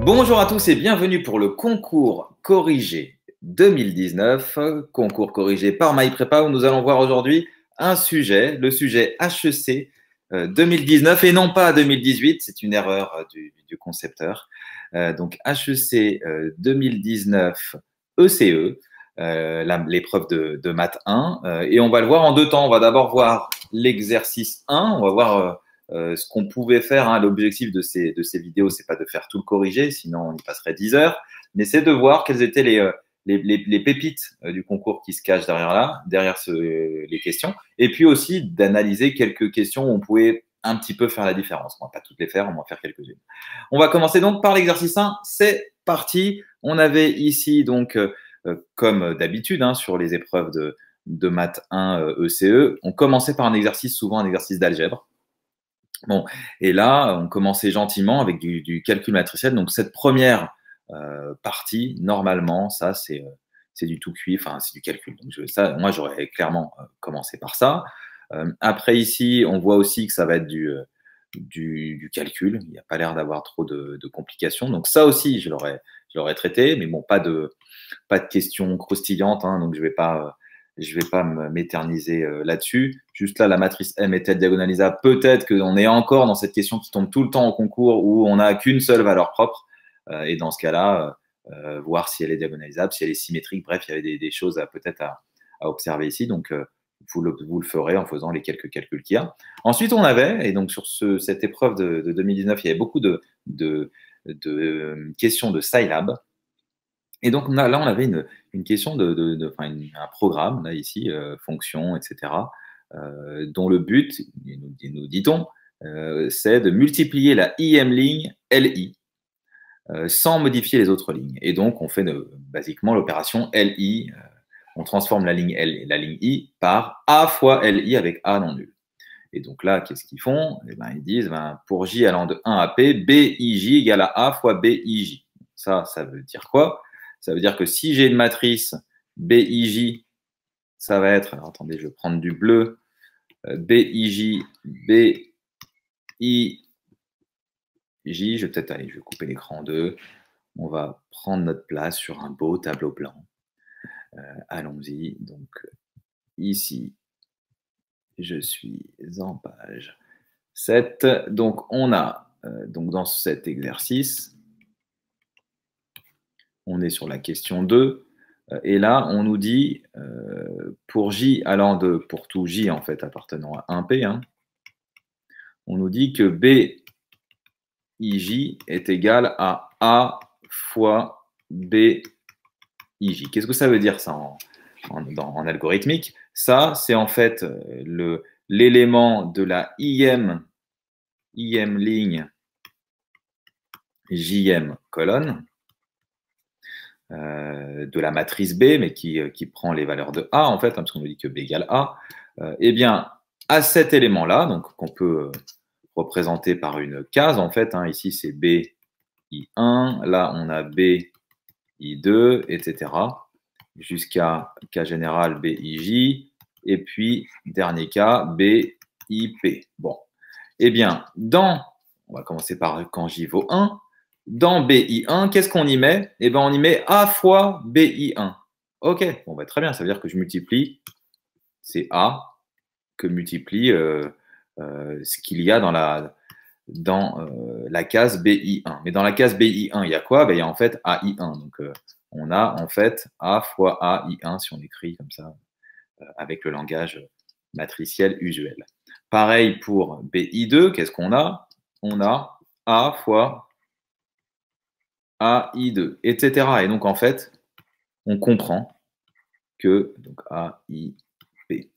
Bonjour à tous et bienvenue pour le concours corrigé 2019, concours corrigé par MyPrépa où nous allons voir aujourd'hui un sujet, le sujet HEC 2019 et non pas 2018, c'est une erreur du concepteur. Donc HEC 2019 ECE, l'épreuve de maths 1, et on va le voir en deux temps. On va d'abord voir l'exercice 1, on va voir ce qu'on pouvait faire. Hein. L'objectif de ces vidéos, c'est pas de faire tout le corriger, sinon on y passerait 10 heures, mais c'est de voir quelles étaient les pépites du concours qui se cachent derrière les questions, et puis aussi d'analyser quelques questions où on pouvait un petit peu faire la différence. On va pas toutes les faire, on va en faire quelques-unes. On va commencer donc par l'exercice 1. C'est parti. On avait ici donc, comme d'habitude, hein, sur les épreuves de maths 1 ECE, on commençait par un exercice, souvent un exercice d'algèbre. Bon, et là, on commençait gentiment avec du calcul matriciel. Donc, cette première partie, normalement, ça, c'est du tout cuit, enfin, c'est du calcul. Donc, moi, j'aurais clairement commencé par ça. Après, ici, on voit aussi que ça va être du calcul. Il n'y a pas l'air d'avoir trop de complications. Donc, ça aussi, je l'aurais traité, mais bon, pas de questions croustillantes, hein, donc je vais pas m'éterniser là-dessus. Juste là, la matrice M est-elle diagonalisable? Peut-être qu'on est encore dans cette question qui tombe tout le temps au concours où on n'a qu'une seule valeur propre. Et dans ce cas-là, voir si elle est diagonalisable, si elle est symétrique. Bref, il y avait des choses peut-être à observer ici. Donc, vous le ferez en faisant les quelques calculs qu'il y a. Ensuite, on avait, et donc sur cette épreuve de 2019, il y avait beaucoup de questions de Scilab. Et donc là, on avait une question un programme, là, ici, fonction, etc., dont le but, nous dit-on, c'est de multiplier la IM ligne LI sans modifier les autres lignes. Et donc, on fait basiquement l'opération LI, on transforme la ligne I par A fois LI avec A non nul. Et donc là, qu'est-ce qu'ils font? Ils disent, pour J allant de 1 à P, BIJ égale à A fois BIJ. Ça veut dire quoi? Ça veut dire que si j'ai une matrice BIJ, ça va être, alors attendez, je vais prendre du bleu, BIJ, BIJ, je vais couper l'écran en deux, on va prendre notre place sur un beau tableau blanc. Allons-y, donc ici, je suis en page 7. Donc, on a, donc dans cet exercice, on est sur la question 2. Et là, on nous dit, pour J allant pour tout J en fait appartenant à 1P, hein, on nous dit que BIJ est égal à A fois BIJ. Qu'est-ce que ça veut dire ça en algorithmique? Ça, c'est en fait l'élément de la IM ligne JM colonne de la matrice B, mais qui prend les valeurs de A, en fait, hein, parce qu'on nous dit que B égale A, eh bien, à cet élément-là, donc qu'on peut représenter par une case, en fait, hein, ici c'est BI1, là on a BI2, etc., jusqu'à cas général BIJ, et puis, dernier cas, BIP. Bon, eh bien, on va commencer par quand J vaut 1, dans BI1, qu'est-ce qu'on y met? Eh bien, on y met A fois BI1. OK, bon, très bien, ça veut dire que je multiplie, c'est A que multiplie ce qu'il y a dans la case BI1. Mais dans la case BI1, il y a quoi? Il y a en fait AI1. Donc, on a en fait A fois AI1 si on écrit comme ça avec le langage matriciel usuel. Pareil pour BI2, qu'est-ce qu'on a? On a A fois AI2, etc. Et donc, en fait, on comprend que, donc AIP,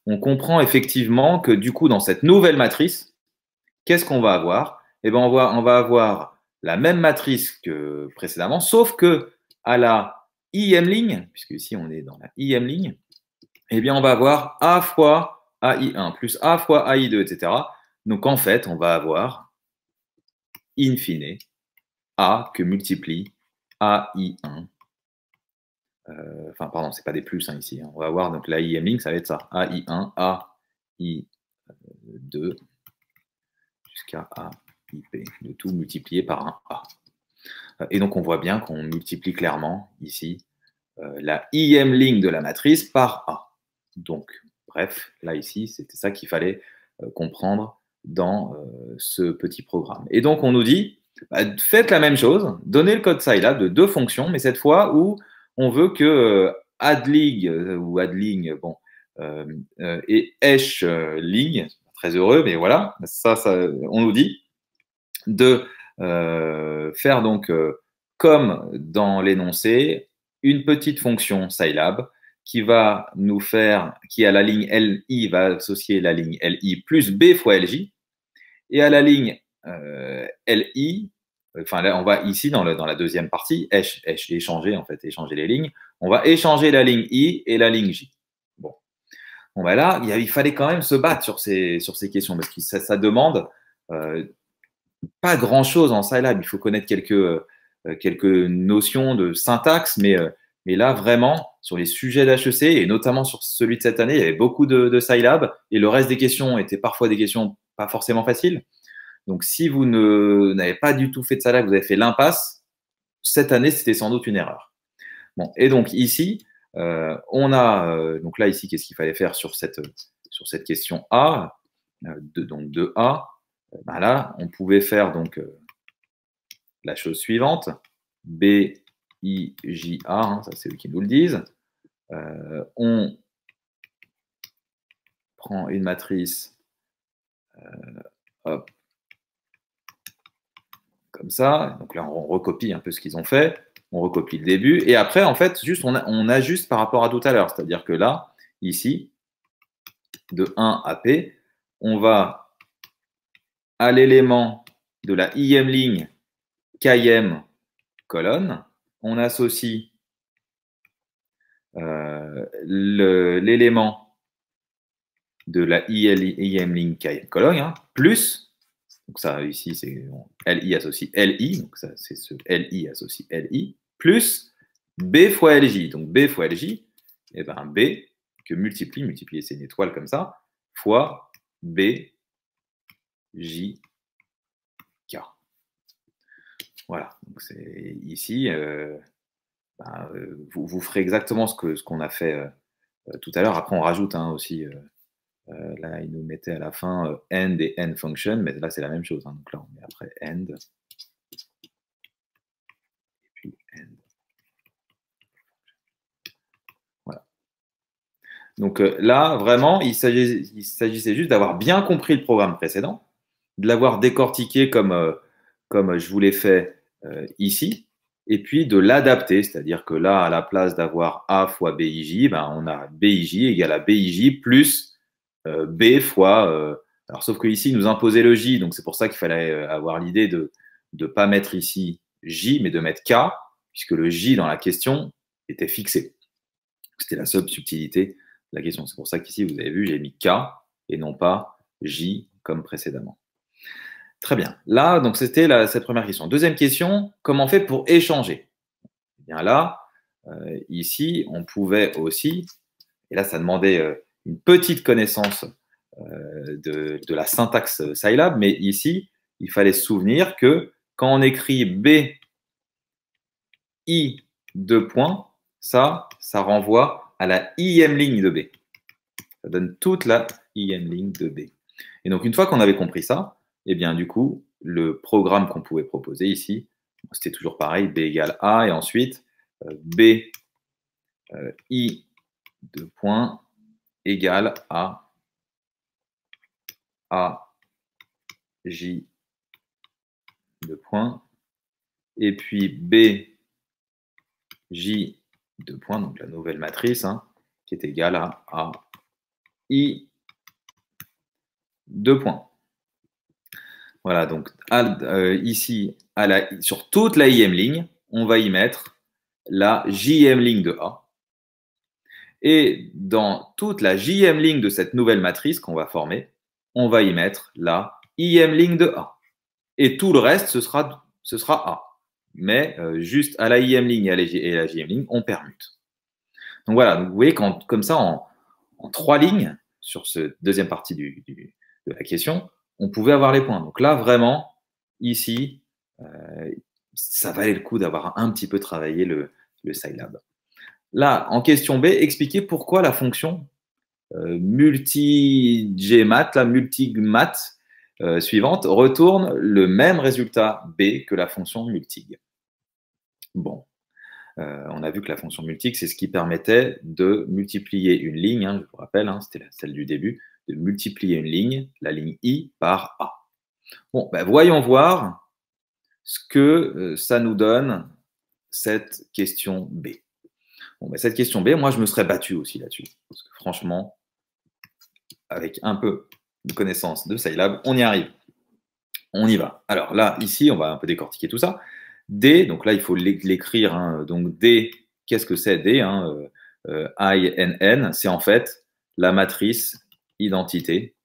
on comprend effectivement que du coup, dans cette nouvelle matrice, qu'est-ce qu'on va avoir? Eh bien, on va avoir la même matrice que précédemment, sauf que à la IM ligne, puisque ici on est dans la IM ligne, eh bien, on va avoir A fois AI1 plus A fois AI2, etc. Donc, en fait, on va avoir, in fine, A que multiplie AI1. Enfin, pardon, ce n'est pas des plus hein, ici. Hein. On va voir donc la IM ligne, ça va être ça. AI1, AI2, jusqu'à AIP, de tout multiplié par un A. Et donc, on voit bien qu'on multiplie clairement ici la ième ligne de la matrice par A. Donc, bref, là, ici, c'était ça qu'il fallait comprendre dans ce petit programme. Et donc, on nous dit, bah, faites la même chose, donnez le code Scilab de deux fonctions, mais cette fois où on veut que addlig ou addling, bon, et ligne, très heureux, mais voilà, ça, on nous dit de faire donc comme dans l'énoncé, une petite fonction Scilab qui va nous faire, qui à la ligne LI va associer la ligne LI plus B fois LJ, et à la ligne LI, enfin là on va ici dans la deuxième partie, échanger en fait, échanger les lignes, on va échanger la ligne I et la ligne J. Bon ben là, il fallait quand même se battre sur ces questions, parce que ça demande pas grand-chose en Scilab. Il faut connaître quelques notions de syntaxe, mais là, vraiment, sur les sujets d'HEC, et notamment sur celui de cette année, il y avait beaucoup de Scilab, et le reste des questions étaient parfois des questions pas forcément faciles. Donc, si vous n'avez pas du tout fait de Scilab, vous avez fait l'impasse, cette année, c'était sans doute une erreur. Bon, et donc ici, on a, donc là, ici, qu'est-ce qu'il fallait faire sur cette question A, donc de A, ben là, on pouvait faire donc la chose suivante, B, I, J, A, hein, ça c'est eux qui nous le disent. On prend une matrice, hop, comme ça. Donc là, on recopie un peu ce qu'ils ont fait. On recopie le début. Et après, en fait, juste on ajuste par rapport à tout à l'heure. C'est-à-dire que là, ici, de 1 à P, on va à l'élément de la ième ligne km colonne, on associe l'élément de la ième ligne km colonne, hein, plus, donc ça ici c'est LI associe LI, donc ça c'est ce LI associe LI, plus B fois LJ. Donc B fois LJ, et ben B que multiplier c'est une étoile comme ça, fois B J K. Voilà, donc c'est ici, vous ferez exactement ce qu'on a fait tout à l'heure. Après, on rajoute hein, aussi, là, il nous mettait à la fin end et end function, mais là, c'est la même chose. Hein. Donc là, on met après end, et puis end. Voilà. Donc là, vraiment, il s'agissait juste d'avoir bien compris le programme précédent, de l'avoir décortiqué comme je vous l'ai fait ici, et puis de l'adapter, c'est-à-dire que là, à la place d'avoir A fois BIJ, ben, on a BIJ égale à BIJ plus B fois… alors, sauf que ici, il nous imposait le J, donc c'est pour ça qu'il fallait avoir l'idée de ne pas mettre ici J, mais de mettre K, puisque le J dans la question était fixé. C'était la seule subtilité de la question. C'est pour ça qu'ici, vous avez vu, j'ai mis K et non pas J comme précédemment. Très bien. Là, donc c'était cette première question. Deuxième question, comment on fait pour échanger? Eh bien là, ici, on pouvait aussi, et là, ça demandait une petite connaissance de la syntaxe Scilab, mais ici, il fallait se souvenir que quand on écrit B, I, deux points, ça renvoie à la ième ligne de B. Ça donne toute la ième ligne de B. Et donc, une fois qu'on avait compris ça, eh bien, du coup, le programme qu'on pouvait proposer ici, c'était toujours pareil, B égale A, et ensuite, B, I, deux points, égale à A, J, deux points, et puis B, J, deux points, donc la nouvelle matrice, hein, qui est égale à A, I, deux points. Voilà, donc ici, sur toute la ième ligne, on va y mettre la jème ligne de A. Et dans toute la jème ligne de cette nouvelle matrice qu'on va former, on va y mettre la ième ligne de A. Et tout le reste, ce sera A. Mais juste à la ième ligne et à la jème ligne, on permute. Donc voilà, donc vous voyez, comme ça, en 3 lignes, sur cette deuxième partie de la question, on pouvait avoir les points. Donc là, vraiment, ici, ça valait le coup d'avoir un petit peu travaillé le Scilab. Là, en question B, expliquez pourquoi la fonction multi-gmat, la multigmat suivante, retourne le même résultat B que la fonction multig. Bon, on a vu que la fonction multig, c'est ce qui permettait de multiplier une ligne, hein, je vous rappelle, hein, c'était celle du début, de multiplier une ligne, la ligne I, par A. Bon, ben, voyons voir ce que ça nous donne, cette question B. Bon, ben, cette question B, moi, je me serais battu aussi là-dessus. Parce que franchement, avec un peu de connaissance de Scilab, on y arrive. On y va. Alors là, ici, on va un peu décortiquer tout ça. D, donc là, il faut l'écrire. Hein. Donc D, qu'est-ce que c'est D hein, INN, c'est en fait la matrice identité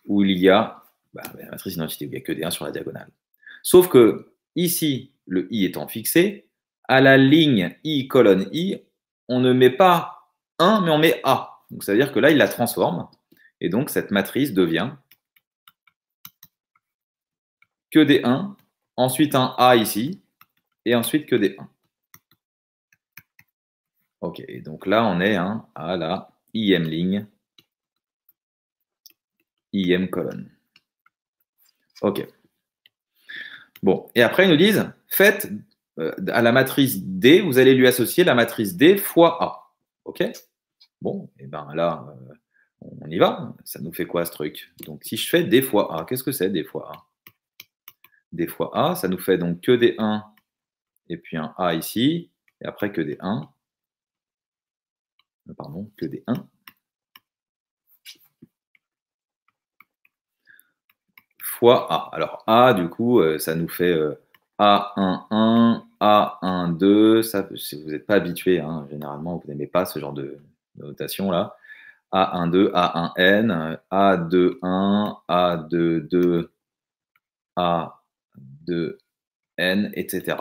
où il y a la matrice identité où il n'y a que D1 sur la diagonale. Sauf que ici, le I étant fixé, à la ligne I colonne I, on ne met pas 1, mais on met A. Donc, ça veut dire que là, il la transforme. Et donc, cette matrice devient que D1, ensuite un A ici, et ensuite que D1. OK, et donc là, on est à la IM ligne, IM colonne. OK. Bon, et après, ils nous disent, faites à la matrice D, vous allez lui associer la matrice D fois A. OK? Bon, et bien là, on y va. Ça nous fait quoi ce truc? Donc, si je fais D fois A, qu'est-ce que c'est D fois A? D fois A, ça nous fait donc que D1 et puis un A ici, et après que D1. Pardon, que D1. Fois A. Alors A, du coup, ça nous fait A11, A12. Ça, si vous n'êtes pas habitué, hein, généralement, vous n'aimez pas ce genre de notation-là. A12, A1N, A21, A22, A2N, etc.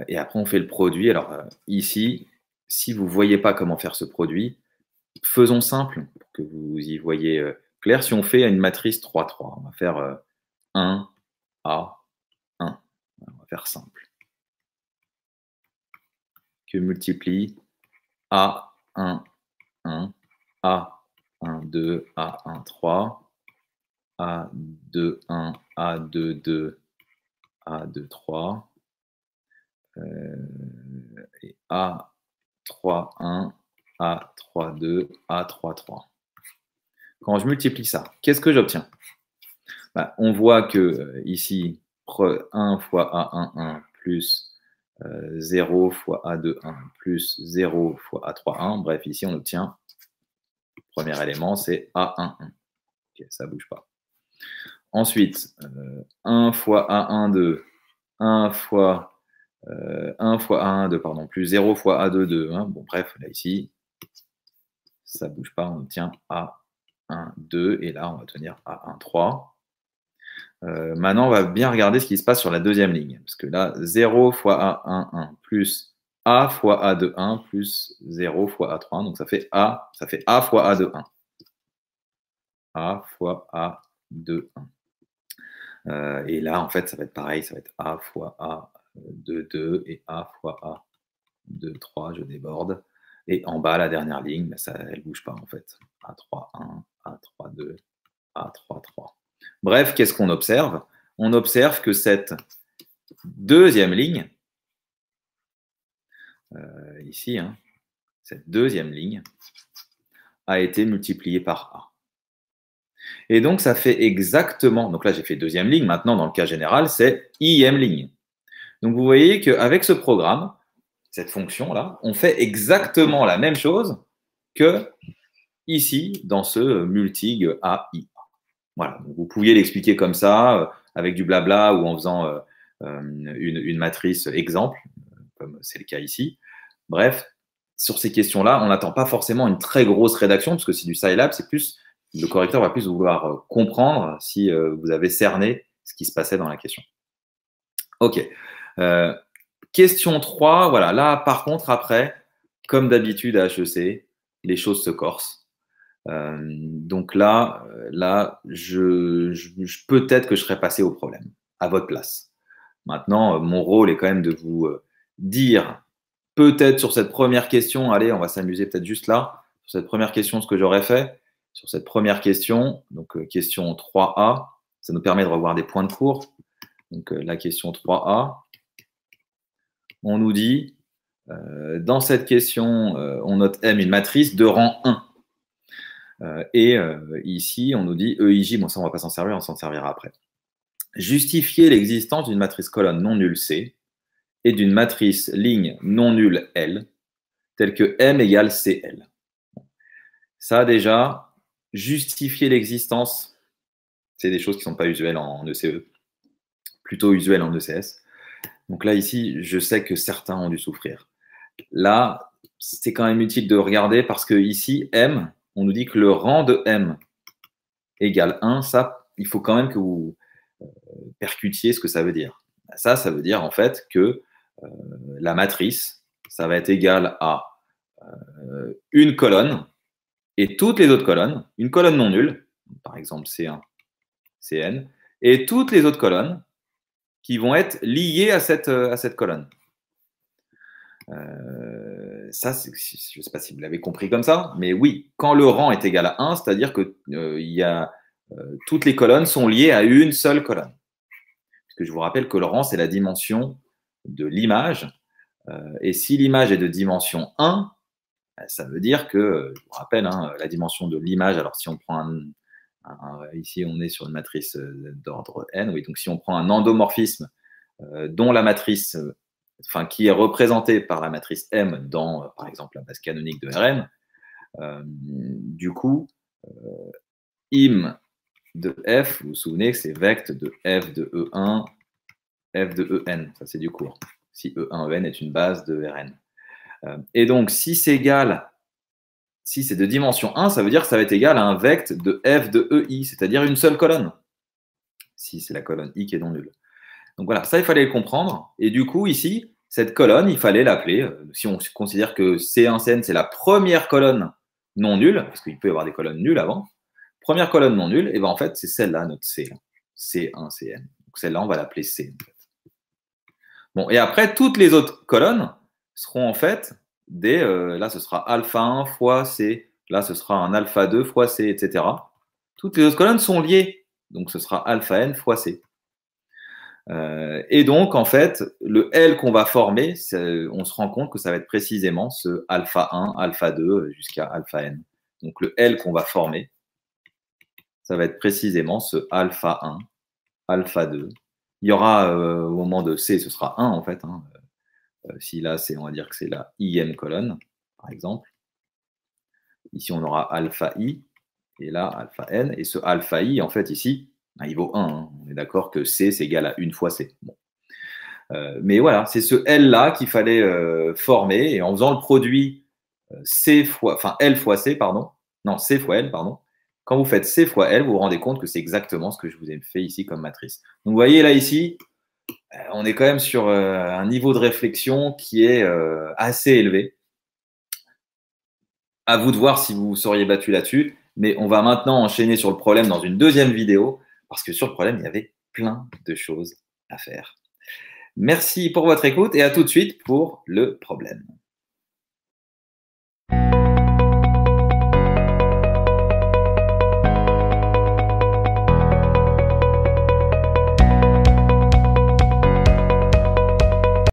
Et après, on fait le produit. Alors ici, si vous ne voyez pas comment faire ce produit, faisons simple pour que vous y voyez clair. Si on fait une matrice 3-3, on va faire 1, A, 1. On va faire simple. Que multiplie A1, 1, A1, 2, A1, 3, A2, 1, A2, 2, A2, 3, et A3, 1, A3, 2, A3, 3. Quand je multiplie ça, qu'est-ce que j'obtiens? On voit que ici, 1 fois A1, 1 plus 0 fois A2, 1 plus 0 fois A3, 1. Bref, ici, on obtient, le premier élément, c'est A1, 1. Ok, ça ne bouge pas. Ensuite, 1 fois A1, 2, 1 fois A1, 2, pardon, plus 0 fois A2, 2. Hein. Bon, bref, là, ici, ça ne bouge pas, on obtient A1, 2, et là, on va tenir A1, 3. Maintenant, on va bien regarder ce qui se passe sur la deuxième ligne. Parce que là, 0 fois A1, 1 plus A fois A2, 1 plus 0 fois A3, 1. Donc, ça fait A fois A2, 1. A fois A2, 1. Et là, en fait, ça va être pareil. Ça va être A fois A2, 2 et A fois A2, 3. Je déborde. Et en bas, la dernière ligne, elle ne bouge pas, en fait. A3, 1, A3, 2, A3, 3. Bref, qu'est-ce qu'on observe? On observe que cette deuxième ligne, ici, cette deuxième ligne a été multipliée par A. Et donc, ça fait exactement, donc là, j'ai fait deuxième ligne. Maintenant, dans le cas général, c'est IM ligne. Donc, vous voyez qu'avec ce programme, cette fonction-là, on fait exactement la même chose que ici, dans ce multig AI. Voilà, donc vous pouviez l'expliquer comme ça, avec du blabla ou en faisant une matrice exemple, comme c'est le cas ici. Bref, sur ces questions-là, on n'attend pas forcément une très grosse rédaction, parce que c'est du Scilab, c'est plus, le correcteur va plus vouloir comprendre si vous avez cerné ce qui se passait dans la question. OK. Question 3, voilà, là, par contre, après, comme d'habitude à HEC, les choses se corsent. Donc là, peut-être que je serais passé au problème. à votre place. Maintenant, mon rôle est quand même de vous dire peut-être sur cette première question, allez, on va s'amuser peut-être juste là, sur cette première question, ce que j'aurais fait. Sur cette première question, donc question 3A, ça nous permet de revoir des points de cours. Donc la question 3A, on nous dit, dans cette question, on note M une matrice de rang 1. Ici, on nous dit EIJ, bon ça on ne va pas s'en servir, on s'en servira après. Justifier l'existence d'une matrice colonne non nulle C et d'une matrice ligne non nulle L, telle que M égale CL. Ça déjà, justifier l'existence, c'est des choses qui ne sont pas usuelles en ECE, plutôt usuelles en ECS. Donc là, ici, je sais que certains ont dû souffrir. Là, c'est quand même utile de regarder parce que ici, M, on nous dit que le rang de M égale 1. Ça, il faut quand même que vous percutiez ce que ça veut dire. Ça veut dire en fait que la matrice, ça va être égal à une colonne et toutes les autres colonnes, une colonne non nulle, par exemple C1, Cn, et toutes les autres colonnes qui vont être liées à cette colonne. Ça, je ne sais pas si vous l'avez compris comme ça, mais oui, quand le rang est égal à 1, c'est-à-dire que toutes les colonnes sont liées à une seule colonne. Parce que je vous rappelle que le rang, c'est la dimension de l'image. Et si l'image est de dimension 1, ça veut dire que, je vous rappelle, la dimension de l'image, alors si on prend ici on est sur une matrice d'ordre n, oui, donc si on prend un endomorphisme dont la matrice, qui est représentée par la matrice M dans, par exemple, la base canonique de Rn, du coup, im de f, vous vous souvenez que c'est vect de f de E1, f de En, ça c'est du cours, si E1, En est une base de Rn. Et donc, si c'est de dimension 1, ça veut dire que ça va être égal à un vect de f de EI, c'est-à-dire une seule colonne, si c'est la colonne I qui est non nulle. Donc voilà, ça, il fallait le comprendre. Et du coup, ici, cette colonne, il fallait l'appeler, si on considère que C1, Cn, c'est la première colonne non nulle, parce qu'il peut y avoir des colonnes nulles avant, première colonne non nulle, et bien en fait, c'est celle-là, notre C, C1, Cn. Donc celle-là, on va l'appeler C. En fait. Bon, et après, toutes les autres colonnes seront en fait là, ce sera alpha 1 fois C, là, ce sera un alpha 2 fois C, etc. Toutes les autres colonnes sont liées, donc ce sera alpha n fois C. Et donc, en fait, le L qu'on va former, on se rend compte que ça va être précisément ce alpha 1, alpha 2 jusqu'à alpha n. Donc, le L qu'on va former, ça va être précisément ce alpha 1, alpha 2. Il y aura, au moment de C, ce sera 1 en fait. Si là, on va dire que c'est la ième colonne, par exemple. Ici, on aura alpha i, et là, alpha n. Et ce alpha i, en fait, ici, il vaut 1. On est d'accord que C, c'est égal à 1 fois C. Bon. Mais voilà, c'est ce L-là qu'il fallait former. Et en faisant le produit L fois C, pardon. Non, C fois L, pardon. Quand vous faites C fois L, vous vous rendez compte que c'est exactement ce que je vous ai fait ici comme matrice. Donc, vous voyez là, ici, on est quand même sur un niveau de réflexion qui est assez élevé. À vous de voir si vous seriez battu là-dessus. Mais on va maintenant enchaîner sur le problème dans une deuxième vidéo, parce que sur le problème, il y avait plein de choses à faire. Merci pour votre écoute et à tout de suite pour le problème.